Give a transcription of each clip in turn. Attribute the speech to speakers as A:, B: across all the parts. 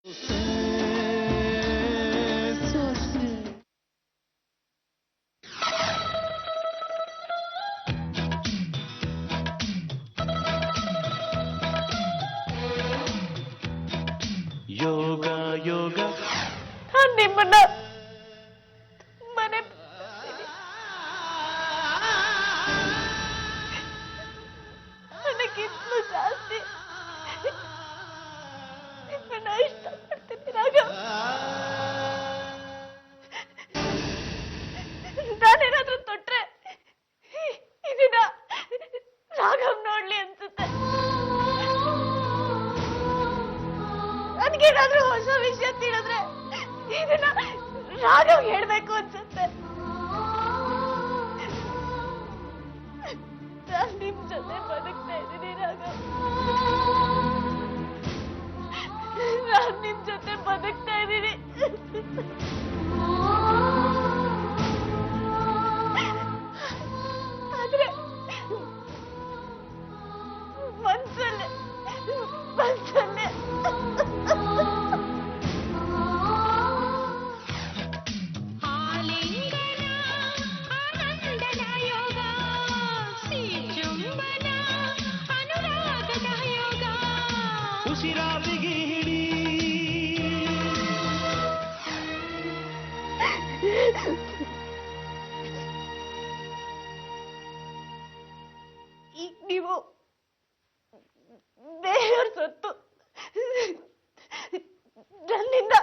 A: ಯೋಗ ಯೋಗ
B: ನಿಮ್ಮನ್ನ ಮನೆ ನನಗಿಂತಲೂ ಜಾಸ್ತಿ ನಿಮ್ಮನ್ನ ಇಷ್ಟಪಡ್ತೀನಿ ರಾಘವ್. ನಾನೇನಾದ್ರೂ ತೊಟ್ರೆ ಇದನ್ನ ರಾಘವ್ ನೋಡ್ಲಿ ಅನ್ಸುತ್ತೆ. ನನ್ಗೇನಾದ್ರೂ ಹೊಸ ವಿಷಯ ತಿಳಿದ್ರೆ ಇದನ್ನ ರಾಘವ್ ಹೇಳ್ಬೇಕು ಅನ್ಸುತ್ತೆ. ನಾನ್ ನಿಮ್ ಜೊತೆ ಬದುಕ್ತಾ ಇದ್ದೀನಿ ರಾಘವ್. ನಾನ್ ನಿಮ್ ಜೊತೆ ಬದುಕ್ತಾ ಇದ್ದೀನಿ. ಆದ್ರೆ ಮನ್ಸಲ್ಲೇ
A: ಉಸಿರಾದಿಗೆ ಹಿಡಿ.
B: ಈಗ ನೀವು ಬೇರೆಯವ್ರ ಸೊತ್ತು ನನ್ನಿಂದ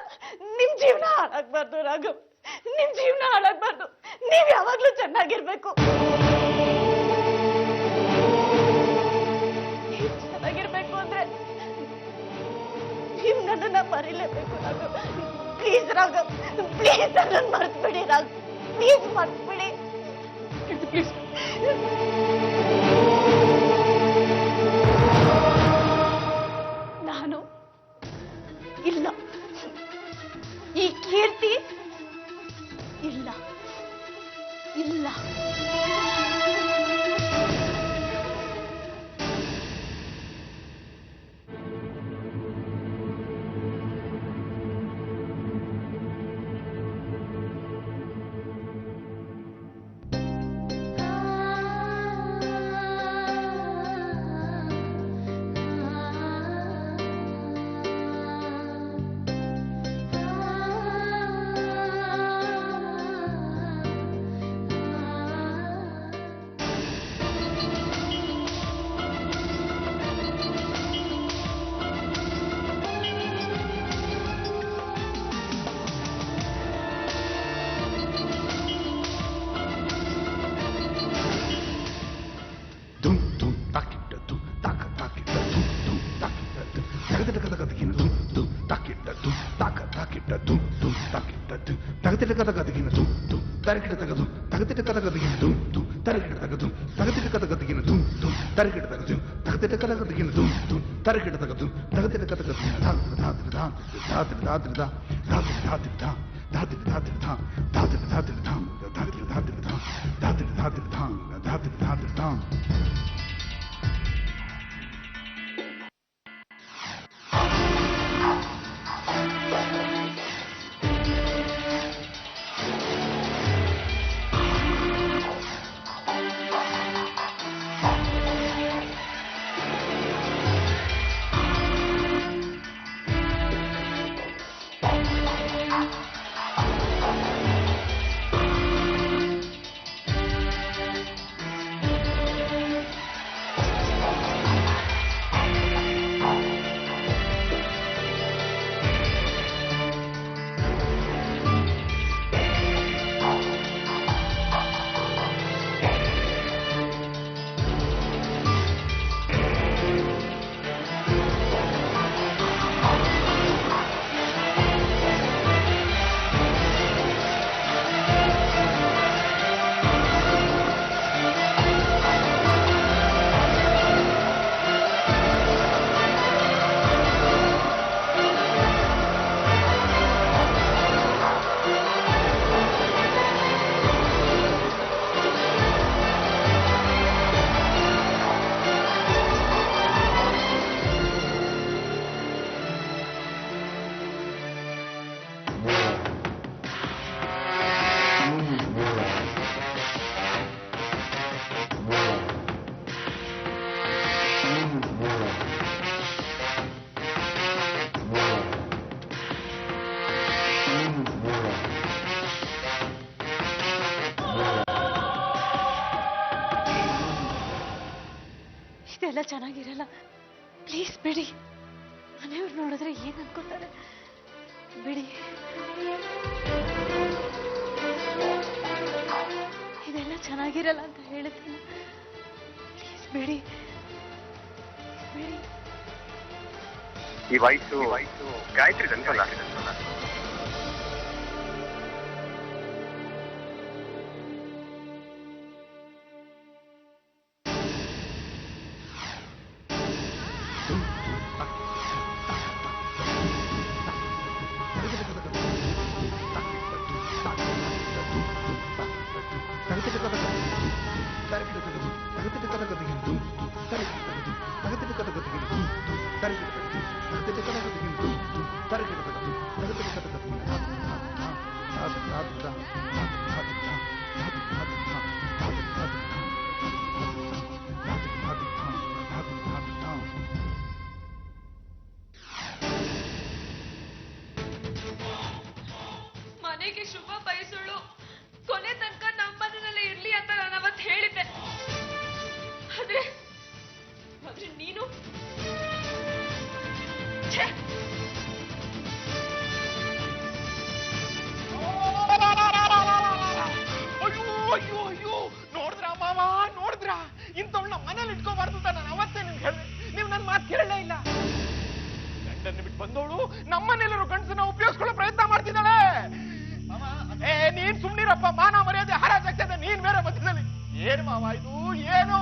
B: ನಿಮ್ ಜೀವನ ಹಾಳಾಗ್ಬಾರ್ದು ರಾಘವ್. ನಿಮ್ ಜೀವನ ಹಾಳಾಗ್ಬಾರ್ದು. ನೀವ್ ಯಾವಾಗ್ಲೂ ಚೆನ್ನಾಗಿರ್ಬೇಕು. ನೀವ್ ಚೆನ್ನಾಗಿರ್ಬೇಕು ಅಂದ್ರೆ ನೀವ್ ನನ್ನನ್ನ ಮರಿಲೇಬೇಕು ರಾಘವ್. ಪ್ಲೀಸ್ ರಾಘವ್, ಪ್ಲೀಸ್ ನನ್ನನ್ನು ಮರ್ತ್ಬಿಡಿ ರಾಘವ್. ಪ್ಲೀಸ್ ಮರ್ತ್ಬಿಡಿ. ಪ್ಲೀಸ್ ನಾನು ಇಲ್ಲ, ಈ ಕೀರ್ತಿ ಇಲ್ಲ ಇಲ್ಲ. ಚೆನ್ನಾಗಿರಲ್ಲ. ಪ್ಲೀಸ್ ಬಿಡಿ. ಮನೆಯವ್ರು ನೋಡಿದ್ರೆ ಏನ್ ಅನ್ಕೋತಾರೆ? ಬಿಡಿ. ಇದೆಲ್ಲ ಚೆನ್ನಾಗಿರಲ್ಲ ಅಂತ ಹೇಳ್ತೀನಿ. ಪ್ಲೀಸ್ ಬಿಡಿ ಬಿಡಿ.
C: ಈ ವಾಯ್ಸು ಗಾಯತ್ರಿ ಅನ್ಸಲ್ಲ.
D: ಮನೆಗೆ ಶುಭ ಬಯಸೋಳು ಕೊನೆ ತನಕ ನಮ್ಮನೆಯಲ್ಲೇ ಇರ್ಲಿ ಅಂತ ನಾನು ಅವತ್ತು ಹೇಳಿದ್ದೆ. ಆದ್ರೆ ನೀನು
E: ಅಯ್ಯೋ ಅಯ್ಯೋ, ನೋಡಿದ್ರ ಮಾವ, ನೋಡಿದ್ರ ಇಂಥವ್ನ ಮನೇಲಿ ಇಟ್ಕೋಬಾರ್ದು ಅಂತ ನಾನು ಅವತ್ತೇ ನಿಮ್ಗೆ ಹೇಳಿದೆ. ನೀವು ನನ್ನ ಮಾತು ಕೇಳಲೇ ಇಲ್ಲ. ಗಂಡನ್ನು ಬಿಟ್ಟು ಬಂದವಳು ನಮ್ಮನೆಲ್ಲರೂ ಗಂಡಸನ್ನ ಉಪಯೋಗಿಸ್ಕೊಳ್ಳೋ ಪ್ರಯತ್ನ ಮಾಡ್ತಿದ್ದಾಳೆ. ನೀನ್ ಸುಮ್ನಿರಪ್ಪ, ಮಾನ ಮರ್ಯಾದೆ ಹಾರಾಜಾಗ್ತದೆ, ನೀನ್ ಬೇರೆ ಮಧ್ಯದಲ್ಲಿ. ಏನು ಮಾವ ಇದು, ಏನು?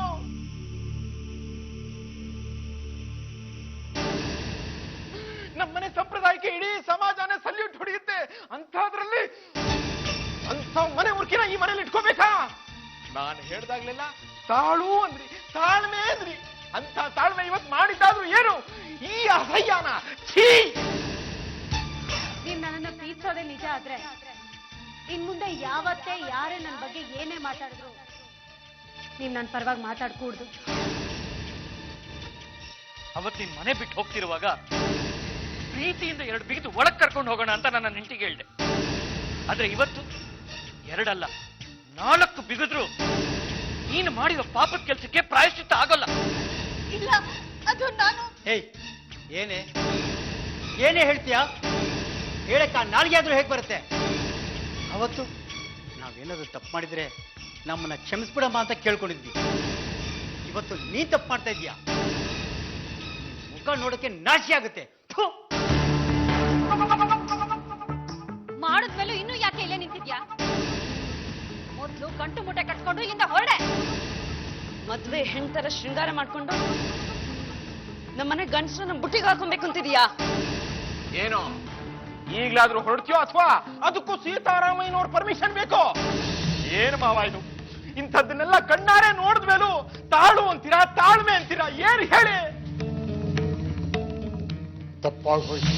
E: ನಮ್ಮನೆ ಸಂಪ್ರದಾಯಕ್ಕೆ ಇಡೀ ಸಮಾಜನೇ ಸಲ್ಯೂಟ್ ಹೊಡೆಯುತ್ತೆ. ಅಂಥದ್ರಲ್ಲಿ ಅಂಥ ಮನೆ ಮುರ್ಕಿನ ಈ ಮನೇಲಿ ಇಟ್ಕೋಬೇಕಾ? ನಾನು ಹೇಳ್ದಾಗ್ಲೆಲ್ಲ ತಾಳು ಅಂದ್ರಿ, ತಾಳ್ಮೆ ಅಂದ್ರಿ. ಅಂತ ತಾಳ್ಮೆ ಇವತ್ತು ಮಾಡಿದ್ದಾದ್ರು ಏನು? ಈ ಅಸಹ್ಯನ ಛೀ!
B: ನೀವ್ ನನ್ನನ್ನ ಪ್ರೀತಿಸೋದೇ ನಿಜ ಆದ್ರೆ ಇನ್ ಮುಂದೆ ಯಾವತ್ತೇ ಯಾರೇ ನನ್ನ ಬಗ್ಗೆ ಏನೇ ಮಾತಾಡಿದ್ರು ನೀನ್ ನನ್ನ ಪರವಾಗಿ ಮಾತಾಡ್ಕೂಡ್ದು.
F: ಅವತ್ತು ನೀನ್ ಮನೆ ಬಿಟ್ಟು ಹೋಗ್ತಿರುವಾಗ ಪ್ರೀತಿಯಿಂದ 2 ಬಿಗಿದು ಒಳಗ್ ಕರ್ಕೊಂಡು ಹೋಗೋಣ ಅಂತ ನನ್ನ ಹೆಂಡತಿಗೆ ಹೇಳ್ದೆ. ಆದ್ರೆ ಇವತ್ತು 2 ಅಲ್ಲ 4 ಬಿಗಿದ್ರು ನೀನು ಮಾಡಿರೋ ಪಾಪದ ಕೆಲಸಕ್ಕೆ ಪ್ರಾಯಶ್ಚಿತ್ತ ಆಗೋಲ್ಲ.
B: ಇಲ್ಲ, ಅದು ನಾನು.
G: ಏಯ್, ಏನೇ ಹೇಳ್ತೀಯಾ? ಹೇಳಕ್ಕ ನಾಲ್ಗೆ ಆದ್ರೂ ಹೇಗೆ ಬರುತ್ತೆ? ಅವತ್ತು ನಾವೇನಾದ್ರೂ ತಪ್ಪು ಮಾಡಿದ್ರೆ ನಮ್ಮನ್ನ ಕ್ಷಮಿಸ್ಬಿಡಮ್ಮ ಅಂತ ಕೇಳ್ಕೊಂಡಿದ್ವಿ. ಇವತ್ತು ನೀನ್ ತಪ್ಪು ಮಾಡ್ತಾ ಇದೀಯಾ. ಮುಖ ನೋಡಕ್ಕೆ ನಾಶಿ ಆಗುತ್ತೆ.
B: ಮಾಡಿದ್ಮೇಲೂ ಇನ್ನೂ ಯಾಕೆ ಇಲ್ಲೇ ನಿಂತಿದ್ಯಾ? ಮೊದ್ಲು ಗಂಟು ಮುಟ್ಟೆ ಕಟ್ಕೊಂಡು ಇಲ್ಲಿಂದ ಹೊರಡೆ.
D: ಮದ್ವೆ ಹೆಣ್ತರ ಶೃಂಗಾರ ಮಾಡ್ಕೊಂಡು ನಮ್ಮನೆ ಗಂಡಸನ್ನ ಬುಟ್ಟಿಗೆ ಹಾಕೊಬೇಕು ಅಂತಿದೀಯಾ?
E: ಏನೋ ಈಗ್ಲಾದ್ರೂ ಹೊರಡ್ತೀಯೋ ಅಥವಾ ಅದಕ್ಕೂ ಸೀತಾರಾಮಯ್ಯನವ್ರ ಪರ್ಮಿಷನ್ ಬೇಕೋ? ಏನು ಮಾವ ಇದು? ಇಂಥದ್ದನ್ನೆಲ್ಲ ಕಣ್ಣಾರೆ ನೋಡಿದ್ಮೇಲೂ ತಾಳು ಅಂತೀರಾ, ತಾಳ್ಮೆ ಅಂತೀರಾ, ಏನ್ ಹೇಳಿ?
H: ತಪ್ಪಾಗೋಯ್ತು.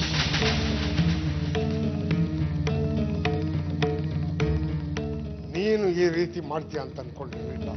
H: ನೀನು ಈ ರೀತಿ ಮಾಡ್ತೀಯ ಅಂತ ಅನ್ಕೊಂಡಿರಲಿಲ್ಲ.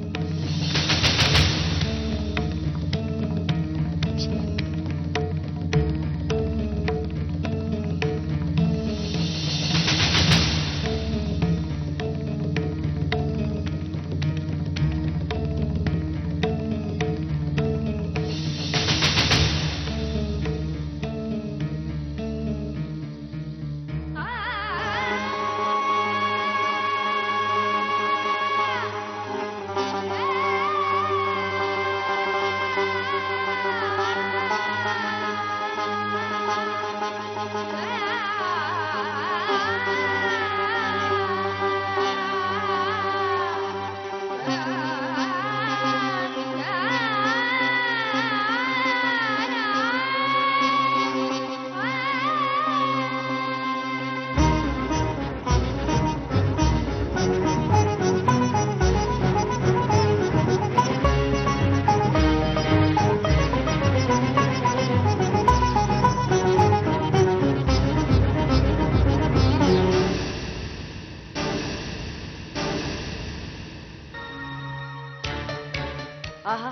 D: ಆಹಾ,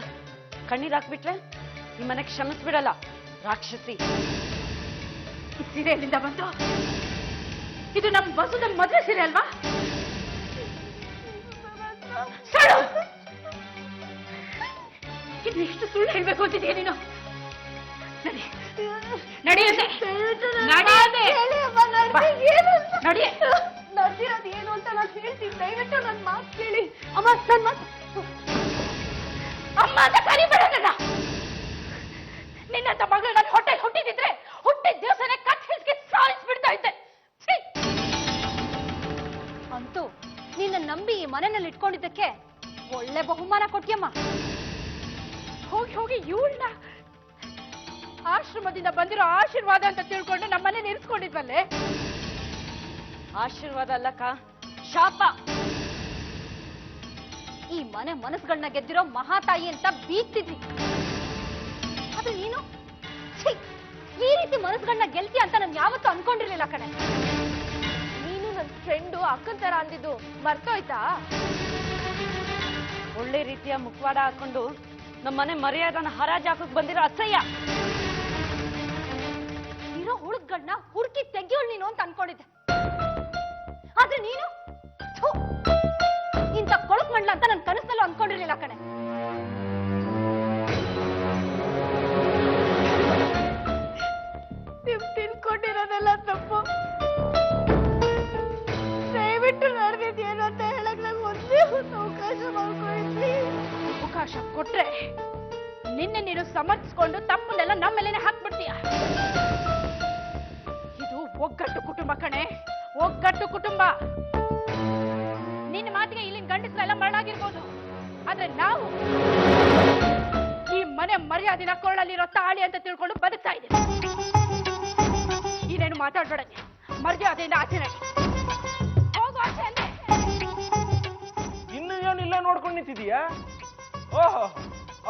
D: ಕಣ್ಣೀರ್ ಹಾಕ್ಬಿಟ್ರೆ ನಿಮ್ಮನೆ ಕ್ಷಮಿಸ್ಬಿಡಲ್ಲ ರಾಕ್ಷಸಿ.
B: ಸೀರೆ ಎಲ್ಲಿಂದ ಬಂತು? ಇದು ನಮ್ಮ ಬಸುದ ಮದುವೆ ಸೀರೆ ಅಲ್ವಾ? ಇನ್ನು ಎಷ್ಟು ಸುಳ್ಳು ಹೇಳ್ಬೇಕು ಅಂತಿದೀಯ ನೀನು? ನಡೆಯುತ್ತೆ ನಡೆದಿರೋದು ಏನು ಅಂತ ನಾನು ಹೇಳ್ತೀನಿ. ದಯವಿಟ್ಟು ನನ್ನ ಮಾತು ಕೇಳಿ. ಅಮ್ಮ ನನ್ನ ಮಾತು ಅಮ್ಮ ಅಂತ ಕರಿಬೇಡ ನನ್ನ. ನಿನ್ನಂತ ಮಗಳು ನನ್ನ ಹೊಟ್ಟೆಗೆ ಹುಟ್ಟಿದಿದ್ರೆ ಹುಟ್ಟಿದ ದಿವಸನೇ ಕತ್ ಹಿಸ್ಗೆ ಸಾಯಿಸ್ಬಿಡ್ತಾ ಇದ್ದೆ. ಅಂತೂ ನಿನ್ನ ನಂಬಿ ಈ ಮನೆಯಲ್ಲಿ ಇಟ್ಕೊಂಡಿದ್ದಕ್ಕೆ ಒಳ್ಳೆ ಬಹುಮಾನ ಕೊಟ್ಟಿಯಮ್ಮ. ಹೋಗಿ ಹೋಗಿ ಇವಳನ್ನ ಆಶ್ರಮದಿಂದ ಬಂದಿರೋ ಆಶೀರ್ವಾದ ಅಂತ ತಿಳ್ಕೊಂಡು ನಮ್ಮನೆ ನಿಲ್ಸ್ಕೊಂಡಿದ್ವಲ್ಲೇ.
D: ಆಶೀರ್ವಾದ ಅಲ್ಲಕ್ಕ, ಶಾಪ.
B: ಈ ಮನೆ ಮನಸ್ಸುಗಳನ್ನ ಗೆದ್ದಿರೋ ಮಹಾತಾಯಿ ಅಂತ ಬೀಗ್ತಿದ್ವಿ. ಆದ್ರೆ ನೀನು ಛೀ, ಈ ರೀತಿ ಮನಸ್ಸುಗಳನ್ನ ಗೆಲ್ತಿ ಅಂತ ನಾನು ಯಾವತ್ತೂ ಅನ್ಕೊಂಡಿರ್ಲಿಲ್ಲ ಕಣೆ. ನೀನು ನನ್ನ ಫ್ರೆಂಡು ಅಕ್ಕನ ತರ ಅಂದಿದ್ದು ಮರ್ತೋಯ್ತಾ?
D: ಒಳ್ಳೆ ರೀತಿಯ ಮುಖವಾಡ ಹಾಕೊಂಡು ನಮ್ಮನೆ ಮರ್ಯಾದನ ಹರಾಜ್ ಹಾಕಕ್ ಬಂದಿರೋ ಅಸಹ್ಯ.
B: ಇರೋ ಹುಡುಗಗಳನ್ನ ಹುಡುಕಿ ತೆಗಿಯೋಳು ನೀನು ಅಂತ ಅನ್ಕೊಂಡಿದ್ದೆ. ಆದ್ರೆ ನೀನು ಇಂಥ ಕೊಳಕ್ ಮಂಡ್ಲ ಅಂತ ನನ್ನ ಕನಸಲ್ಲೂ ಅನ್ಕೊಂಡಿರ್ಲಿಲ್ಲ ಕಣೆ. ನೀವು ತಿಳ್ಕೊಂಡಿರೋದೆಲ್ಲ ತಪ್ಪು. ದಯವಿಟ್ಟು ನಡೆದಿದ್ದೇನು ಅಂತ ಹೇಳಕ್ ನಂಗೆ ಒಂದೇ ಒಂದು ಅವಕಾಶ ಮಾಡ್ಕೊಳ್ತೀನಿ. ಅವಕಾಶ ಕೊಟ್ರೆ ನಿನ್ನೆ ನೀನು ಸಮರ್ಥಿಸ್ಕೊಂಡು ತಪ್ಪನ್ನೆಲ್ಲ ನಮ್ಮ ಮೇಲೇನೆ ಹಾಕ್ಬಿಡ್ತೀಯ. ಇದು ಒಗ್ಗಟ್ಟು ಕುಟುಂಬ ಕಣೆ, ಒಗ್ಗಟ್ಟು ಕುಟುಂಬ. ನಿನ್ನ ಮಾತಿಗೆ ಇಲ್ಲಿನ ಗಂಡಸರೆಲ್ಲ ಮರಳಾಗಿರ್ಬೋದು, ಆದ್ರೆ ನಾವು ಈ ಮನೆ ಮರ್ಯಾದಿನ ಕೊಳ್ಳಲಿರೋ ತಾಳಿ ಅಂತ ತಿಳ್ಕೊಂಡು ಬದುಕ್ತಾ ಇದ್ದೀವಿ. ನೀನೇನು ಮಾತಾಡ್ಬೇಡ, ಮರ್ಯಾದೆಯಿಂದ ಆಚೆ ನಡಿ. ಹೋಗು ಆಚೆ ಅಂದೆ.
E: ಇನ್ನು ಏನಿಲ್ಲ ನೋಡ್ಕೊಂಡು ನಿಂತಿದೀಯಾ? ಓಹೋ,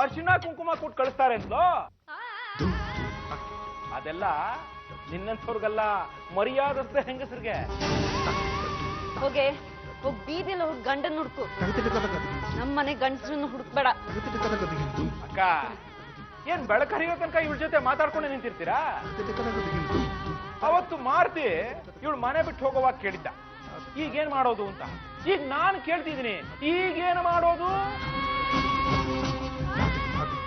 E: ಅರ್ಶಿನ ಕುಂಕುಮ ಕೊಟ್ಟು ಕಳಿಸ್ತಾರೆ ಅಂತಲೋ? ಅದೆಲ್ಲ ನಿನ್ನಂಥವ್ರಿಗಲ್ಲ, ಮರ್ಯಾದಸ್ಥ ಹೆಂಗಸರಿಗೆ.
D: ಹೋಗಿ ಹೋಗಿ ಬೀದಿಲ ಹೋಗಿ ಗಂಡನ್ ಹುಡ್ಕು. ನಮ್ಮನೆ ಗಂಡಸ್ರನ್ನು ಹುಡುಕ್ಬೇಡ.
E: ಅಕ್ಕ, ಏನ್ ಬೆಳಕ ಹರಿಯೋ ತನಕ ಇವಳ ಜೊತೆ ಮಾತಾಡ್ಕೊಂಡು ನಿಂತಿರ್ತೀರಾ? ಅವತ್ತು ಮಾರ್ತಿ ಇವಳು ಮನೆ ಬಿಟ್ಟು ಹೋಗೋವಾಗ ಕೇಳಿದ್ದ, ಈಗೇನ್ ಮಾಡೋದು ಅಂತ. ಈಗ ನಾನು ಕೇಳ್ತಿದ್ದೀನಿ, ಈಗೇನು ಮಾಡೋದು?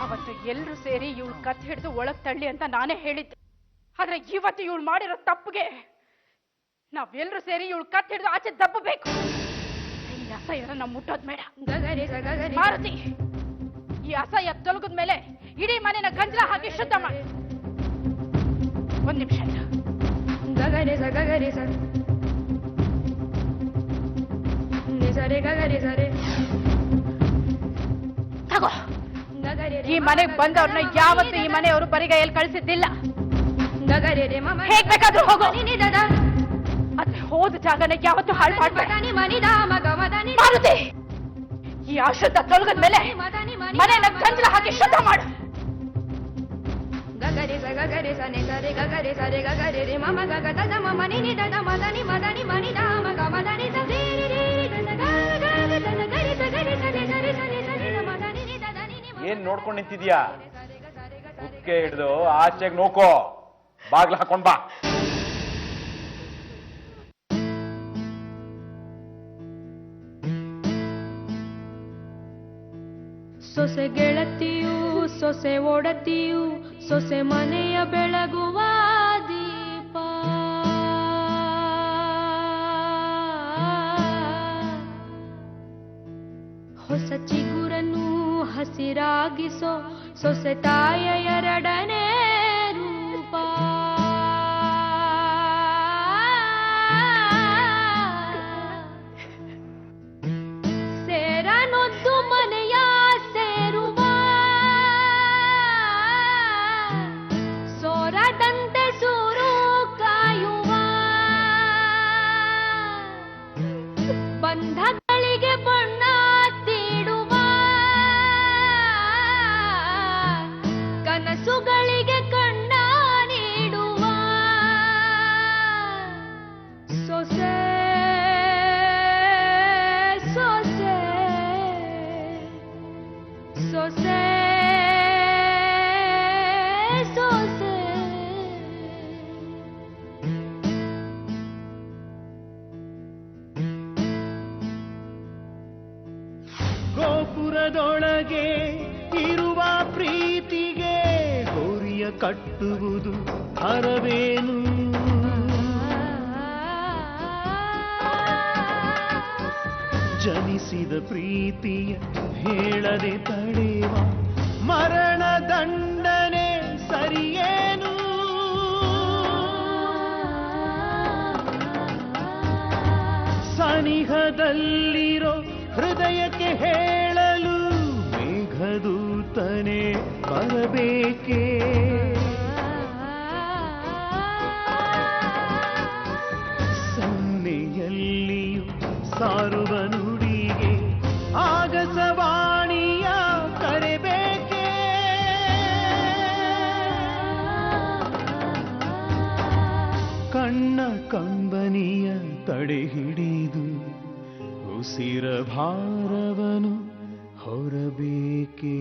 B: ಅವತ್ತು ಎಲ್ರು ಸೇರಿ ಇವಳು ಕತ್ ಹಿಡಿದು ಒಳಗ್ ತಳ್ಳಿ ಅಂತ ನಾನೇ ಹೇಳಿದ್ದೆ. ಆದ್ರೆ ಇವತ್ತು ಇವಳು ಮಾಡಿರೋ ತಪ್ಪಿಗೆ ನಾವೆಲ್ಲರೂ ಸೇರಿ ಇವಳು ಕತ್ ಹಿಡಿದು ಆಚೆ ದಬ್ಬಬೇಕು. ಈ ಅಸಹ್ಯನ ನಾವು ಮುಟ್ಟೋದ್ ಬೇಡ. ಮಾರುತಿ, ಈ ಅಸಹ್ಯ ತೊಲಗದ ಮೇಲೆ ಇಡೀ ಮನೆನ ಗಂಜಲ ಹಾಕಿ ಶುದ್ಧ ಮಾಡಿ. ಒಂದ್ ನಿಮಿಷ ತಗೋ. ಈ ಮನೆಗೆ ಬಂದವ್ರನ್ನ ಯಾವತ್ತು ಈ ಮನೆಯವರು ಬರಿಗೈಯಲ್ಲಿ ಕಳಿಸಿದ್ದಿಲ್ಲ. ಹೇಗ್ ಬೇಕಾದ್ರೂ ಹೋಗೋ, ಆದ್ರೆ ಹೋದ ಜಾಗನ ಯಾವತ್ತು ಹಾಳು ಮಾಡ್ಬೇಡ. ಮಾರುತಿ, ಈ ಅಶುದ್ಧ ತೊಲಗದ ಮೇಲೆ ಮನೆನ ಗಂಜಲ ಹಾಕಿ ಶುದ್ಧ ಮಾಡು.
E: ಏನ್ ನೋಡ್ಕೊಂಡು ನಿಂತಿದ್ಯಾ? ಕುಕ್ಕೆ ಹಿಡ್ದು ಆಚೆಗೆ ನೋಕೋ, ಬಾಗ್ಲ ಹಾಕೊಂಡ್ ಬಾ.
I: ಸೊಸೆ ಗೆಳತಿಯು, ಸೊಸೆ ಒಡತಿಯು, ಸೊಸೆ ಮನೆಯ ಬೆಳಗುವ ದೀಪ. ಹೊಸ ಚಿಗುರನ್ನು ಹಸಿರಾಗಿಸೋ ಸೊಸೆ ತಾಯ ಎರಡನೇ ರೂಪ. ಸೇರನೊದ್ದು ಮನೆಯ ಸೇರುವ ಸೋರದಂತೆ ಸೂರು ಕಾಯುವ ಬಂಧಗಳಿಗೆ ಬಣ್ಣ ತೀಡುವ ಕನಸುಗಳಿಗೆ ಕಣ್ಣ ನೀಡುವ ಸೊಸೆ ಸೊಸೆ ಸೊಸೆ ಸೊಸೆ.
A: ಗೋಪುರದೊಳಗೆ ಇರುವ ಕಟ್ಟುವುದು ಹರವೇನು ಜನಿಸಿದ ಪ್ರೀತಿಯ ಹೇಳದೆ ತಡೆವ ಮರಣ ದಂಡನೆ ಸರಿಯೇನು ಸನಿಹದಲ್ಲಿರೋ ಹೃದಯಕ್ಕೆ ಹೇಳಲು ಮೇಘದೂತನೇ ಬರಬೇಕೇ ಸನ್ನೆಯಲ್ಲಿಯೂ ಸಾರುವ ನುಡಿಗೆ ಆಗಸವಾಣಿಯ ಕರೆಬೇಕೇ ಕಣ್ಣ ಕಂಬನಿಯ ತಡೆ ಹಿಡಿದು ಉಸಿರ ಭಾರವನು ಹೊರಬೇಕೇ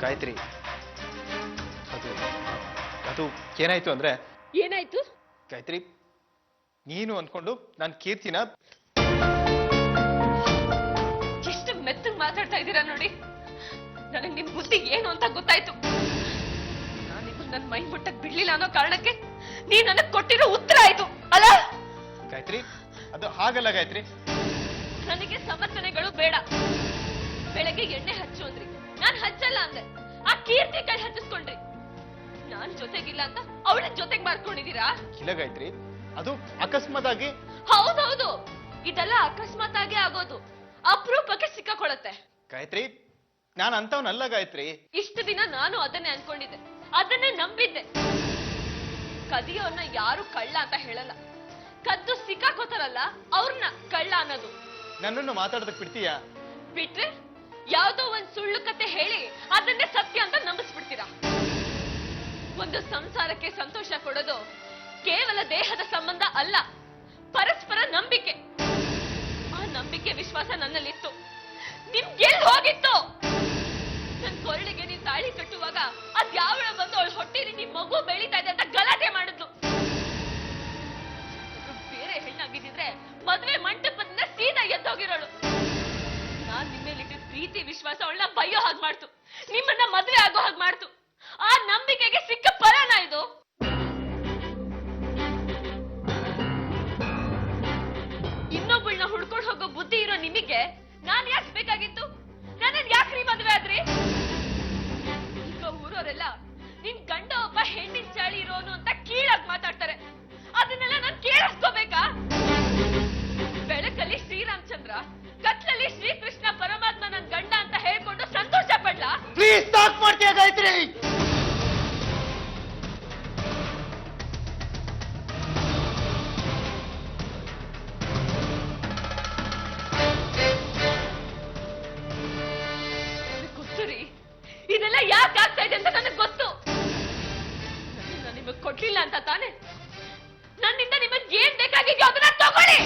E: ಗಾಯತ್ರಿ, ಅದು ಏನಾಯ್ತು ಅಂದ್ರೆ
D: ಏನಾಯ್ತು?
E: ಗಾಯತ್ರಿ, ನೀನು ಅನ್ಕೊಂಡು ನಾನು ಕೀರ್ತಿನ
D: ಎಷ್ಟು ಮೆತ್ತಗ್ ಮಾತಾಡ್ತಾ ಇದ್ದೀರಾ ನೋಡಿ. ನನಗೆ ನಿಮ್ ಬುದ್ಧಿ ಏನು ಅಂತ ಗೊತ್ತಾಯ್ತು. ನಾನು ನಿಮ್ಮನ್ನ ನನ್ನ ಮೈ ಮುಟ್ಟಕ್ ಬಿಡ್ಲಿಲ್ಲ ಅನ್ನೋ ಕಾರಣಕ್ಕೆ ನೀವ್ ನನಗ್ ಕೊಟ್ಟಿರೋ ಉತ್ತರ ಆಯ್ತು ಅಲ್ಲ?
E: ಗಾಯತ್ರಿ, ಅದು ಹಾಗಲ್ಲ ಗಾಯತ್ರಿ.
D: ನನಗೆ ಸಮರ್ಥನೆಗಳು ಬೇಡ. ಬೆಳಗ್ಗೆ ಎಣ್ಣೆ ಹಚ್ಚು ಅಂದ್ರಿ, ನಾನ್ ಹಚ್ಚಲ್ಲ ಅಂದೆ. ಆ ಕೀರ್ತಿ ಕೈ ಹಚ್ಚಿಸ್ಕೊಂಡ್ರಿ. ನಾನ್ ಜೊತೆಗಿಲ್ಲ ಅಂತ ಅವಳ ಜೊತೆಗ್ ಮಾಡ್ಕೊಂಡಿದೀರಾ?
E: ಇಲ್ಲ ಗಾಯತ್ರಿ, ಅದು ಅಕಸ್ಮಾತ್ ಆಗಿ.
D: ಹೌದೌದು, ಇದೆಲ್ಲ ಅಕಸ್ಮಾತ್ ಆಗಿ ಆಗೋದು. ಅಪರೂಪಕ್ಕೆ ಸಿಕ್ಕಾಕೊಳತ್ತೆ.
E: ಗಾಯತ್ರಿ, ನಾನು ಅಂತವನಲ್ಲ ಗಾಯತ್ರಿ.
D: ಇಷ್ಟು ದಿನ ನಾನು ಅದನ್ನೇ ಅನ್ಕೊಂಡಿದ್ದೆ, ಅದನ್ನೇ ನಂಬಿದ್ದೆ. ಕದಿಯೋನ್ನ ಯಾರು ಕಳ್ಳ ಅಂತ ಹೇಳಲ್ಲ, ಕದ್ದು ಸಿಕ್ಕಾಕೋತಾರಲ್ಲ ಅವ್ರನ್ನ ಕಳ್ಳ ಅನ್ನೋದು.
E: ನನ್ನನ್ನು ಮಾತಾಡೋದಕ್ಕೆ ಬಿಡ್ತೀಯಾ?
D: ಬಿಟ್ರೆ ಯಾವ್ದೋ ಒಂದ್ ಸುಳ್ಳು ಕತೆ ಹೇಳಿ ಅದನ್ನೇ ಸತ್ಯ ಅಂತ ನಂಬಿಸ್ಬಿಡ್ತೀರಾ. ಒಂದು ಸಂಸಾರಕ್ಕೆ ಸಂತೋಷ ಕೊಡೋದು ಕೇವಲ ದೇಹದ ಸಂಬಂಧ ಅಲ್ಲ, ಪರಸ್ಪರ ನಂಬಿಕೆ. ಆ ನಂಬಿಕೆ ವಿಶ್ವಾಸ ನನ್ನಲ್ಲಿತ್ತು. ನಿಮ್ಗೆಲ್ಲಿ ಹೋಗಿತ್ತು? ನನ್ ಕೊರಳಿಗೆ ನೀವ್ ತಾಳಿ ಕಟ್ಟುವಾಗ ಅದ್ಯಾವಳ ಬಂದು ಅವಳ ಹೊಟ್ಟೆಲಿ ನಿಮ್ ಮಗು ಬೆಳೀತಾ ಇದೆ ಅಂತ ಗಲಾಟೆ ಮಾಡಿದ್ಲು. ಬೇರೆ ಹೆಣ್ಣಾಗಿದ್ದಿದ್ರೆ ಮದ್ವೆ ಮಂಟಪದಿಂದ ಸೀದಾ ಎದ್ದೋಗಿರೋಳು. ನಾನ್ ನಿಮ್ಮೇಲಿಟ್ಟಿದ್ದ ಪ್ರೀತಿ ವಿಶ್ವಾಸ ಅವಳನ್ನ ಬಯ್ಯೋ ಹಾಗೆ ಮಾಡ್ತು, ನಿಮ್ಮನ್ನ ಮದ್ವೆ ಆಗೋ ಹಾಗೆ ಮಾಡ್ತು. ಆ ನಂಬಿಕೆಗೆ ಸಿಕ್ಕ ಪರಾನ ಇದು. ಇನ್ನೊಬ್ಬಳನ್ನ ಹುಡ್ಕೊಂಡು ಹೋಗೋ ಬುದ್ಧಿ ಇರೋ ನಿಮಗೆ ನಾನ್ ಯಾಕೆ ಬೇಕಾಗಿತ್ತು? ನನ್ನ ಯಾಕ್ರಿ ಮದ್ವೆ ಆದ್ರಿ? ಈಗ ಊರವರೆಲ್ಲ ನಿನ್ ಗಂಡ ಒಬ್ಬ ಹೆಣ್ಣಿನ ಚಾಳಿ ಇರೋನು ಅಂತ ಕೀಳಾಗಿ ಮಾತಾಡ್ತಾರೆ. ಅದನ್ನೆಲ್ಲ ನಾನ್ ಕೇಳಿಸ್ಕೋಬೇಕಾ? ಬೆಳಕಲ್ಲಿ ಶ್ರೀರಾಮಚಂದ್ರ, ಕತ್ಲಲ್ಲಿ ಶ್ರೀಕೃಷ್ಣ ಪರಮಾತ್ಮ ನನ್ ಗಂಡ ಅಂತ ಹೇಳ್ಕೊಂಡು ಸಂತೋಷ ಪಡ್ಲಾ?
G: ಪ್ಲೀಸ್ ಸ್ಟಾಪ್ ಮಾಡ್ತೀಯ ಗಾಯತ್ರಿ?
D: ಗೊತ್ತು ರೀ, ಇದೆಲ್ಲ ಯಾಕೆ ಆಗ್ತಾ ಇದೆ ಅಂತ ನನಗೆ ಗೊತ್ತು. ನಾನು ನಿಮಗ್ ಕೊಡ್ಲಿಲ್ಲ ಅಂತ ತಾನೆ? ನನ್ನಿಂದ ನಿಮಗ್ ಏನ್ ಬೇಕಾಗಿದ್ಯೋ ಅದನ್ನ ತಗೊಳ್ಳಿ.